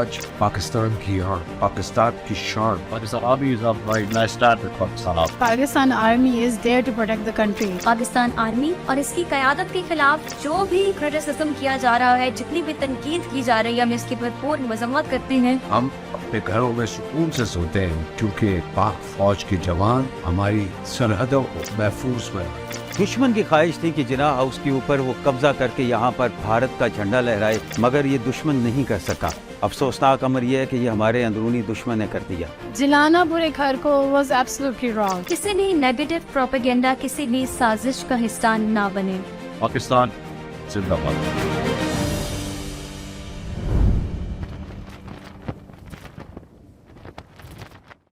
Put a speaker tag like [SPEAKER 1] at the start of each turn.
[SPEAKER 1] फौज पाकिस्तान की आन, पाकिस्तान की शान।
[SPEAKER 2] Pakistan Army is there to protect the country.
[SPEAKER 3] Pakistan army और इसकी क़यादत के खिलाफ जो भी क्रिटिसिज्म किया जा रहा है, जितनी भी तनकीद की जा रही है, हम इसकी भरपूर मज़म्मत करते हैं।
[SPEAKER 1] हम अपने घरों में सुकून से सोते हैं क्योंकि पाक फौज के जवान हमारी सरहदों को महफूज बनाते हैं।
[SPEAKER 4] दुश्मन की ख्वाहिश थी कि जिना हाउस के ऊपर वो कब्जा करके यहाँ पर भारत का झंडा लहराए, मगर ये दुश्मन नहीं कर सका। अफसोसनाक अमर यह है कि ये हमारे अंदरूनी दुश्मन ने कर दिया।
[SPEAKER 2] जलाना पूरे घर को was absolutely wrong.
[SPEAKER 3] किसी भी नेगेटिव प्रोपेगेंडा किसी भी साजिश का हिस्सा ना बने।
[SPEAKER 5] पाकिस्तान जिंदाबाद।